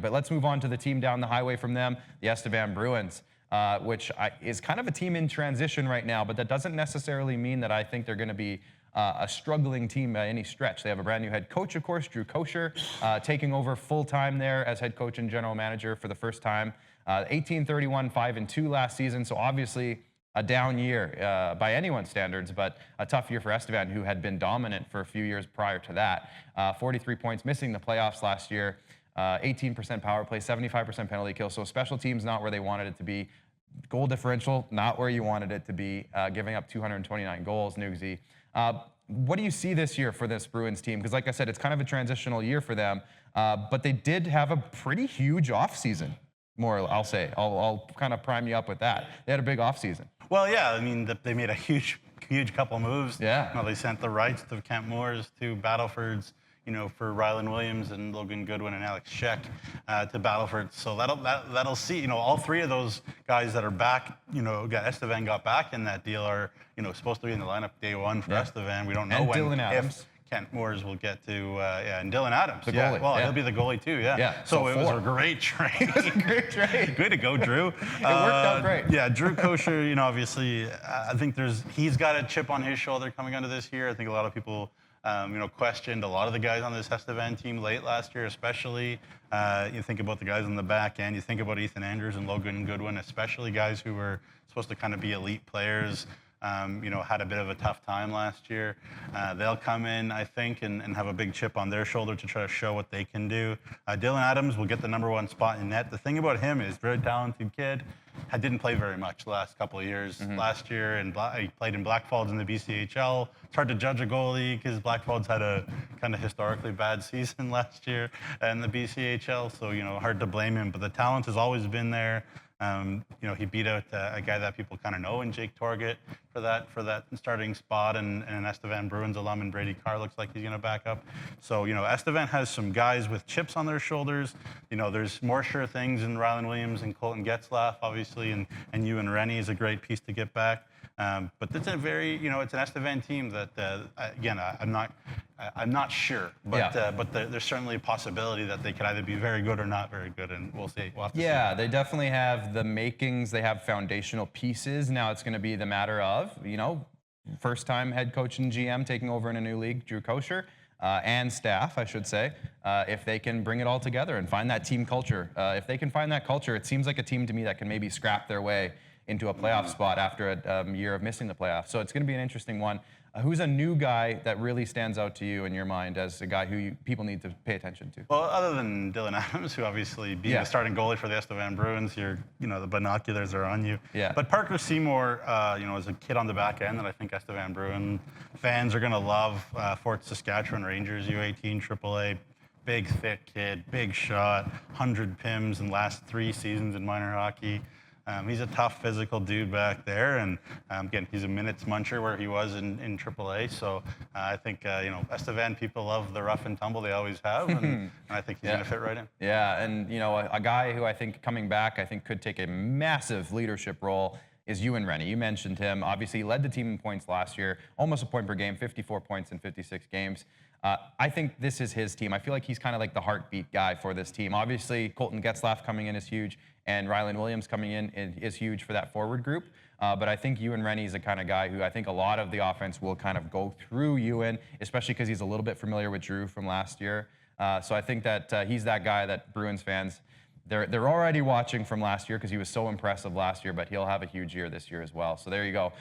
But let's move on to the team down the highway from them, the Estevan Bruins, which is kind of a team in transition right now, but that doesn't necessarily mean that I think they're going to be a struggling team by any stretch. They have a brand new head coach, of course, Drew Kosher, taking over full-time there as head coach and general manager for the first time. 18-31, 5-2 last season, so obviously a down year by anyone's standards, but a tough year for Estevan, who had been dominant for a few years prior to that. 43 points, missing the playoffs last year, 18% power play, 75% penalty kill, so special teams not where they wanted it to be. Goal differential, not where you wanted it to be, giving up 229 goals, Nugsy. What do you see this year for this Bruins team? Because like I said, it's kind of a transitional year for them, but they did have a pretty huge offseason, I'll say. I'll kind of prime you up with that. They had a big offseason. Well, yeah, I mean, they made a huge couple of moves. Yeah. Well, they sent the rights to Kent Moores to Battlefords, for Rylan Williams and Logan Goodwin and Alex Sheck to Battleford. So that'll see, all three of those guys that are back, Estevan got back in that deal are, supposed to be in the lineup day one for Estevan. We don't know and when. Dylan Adams. Kent Moores will get to, and Dylan Adams. The goalie. Well, he'll be the goalie too, So it was a great trade. It was a great trade. Way to go, Drew. It worked out great. Yeah, Drew Kosher, obviously, I think he's got a chip on his shoulder coming into this year. I think a lot of people, questioned a lot of the guys on this Estevan team late last year, especially. You think about the guys on the back end. You think about Ethan Andrews and Logan Goodwin, especially guys who were supposed to kind of be elite players. Had a bit of a tough time last year. They'll come in, I think, and have a big chip on their shoulder to try to show what they can do. Dylan Adams will get the #1 spot in net. The thing about him is very talented kid. Didn't play very much the last couple of years. Last year, he played in Blackfalds in the BCHL. It's hard to judge a goalie because Blackfalds had a kind of historically bad season last year in the BCHL, so hard to blame him. But the talent has always been there. He beat out a guy that people kind of know in Jake Torget for that starting spot, and an Estevan Bruins alum, and Brady Carr looks like he's going to back up. So, Estevan has some guys with chips on their shoulders. There's more sure things in Rylan Williams and Colton Getzlaff, obviously, and Ewan Rennie is a great piece to get back. But it's a very, it's an Estevan team that, again, I'm not sure, but there's certainly a possibility that they could either be very good or not very good, and we'll see. We'll have to see. They definitely have the makings. They have foundational pieces. Now it's going to be the matter of, first-time head coach and GM taking over in a new league, Drew Kosher, and staff, I should say, if they can bring it all together and find that team culture. If they can find that culture, it seems like a team to me that can maybe scrap their way into a playoff spot after a year of missing the playoffs. So it's going to be an interesting one. Who's a new guy that really stands out to you in your mind as a guy who people need to pay attention to? Well, other than Dylan Adams, who obviously being the starting goalie for the Estevan Bruins, the binoculars are on you. Yeah. But Parker Seymour, is a kid on the back end that I think Estevan Bruin fans are going to love. Fort Saskatchewan Rangers, U18, AAA. Big, thick kid, big shot, 100 PIMs in the last 3 seasons in minor hockey. He's a tough, physical dude back there, and again, he's a minutes muncher where he was in AAA. So I think Estevan people love the rough and tumble they always have, and I think he's going to fit right in. Yeah, and a guy who I think coming back, could take a massive leadership role is Ewan Rennie. You mentioned him. Obviously, he led the team in points last year, almost a point per game, 54 points in 56 games. I think this is his team. I feel like he's kind of like the heartbeat guy for this team. Obviously, Colton Getzlaff coming in is huge, and Rylan Williams coming in is huge for that forward group. But I think Ewan Rennie is the kind of guy who I think a lot of the offense will kind of go through Ewan, especially because he's a little bit familiar with Drew from last year. So I think that he's that guy that Bruins fans, they're already watching from last year because he was so impressive last year, but he'll have a huge year this year as well. So there you go.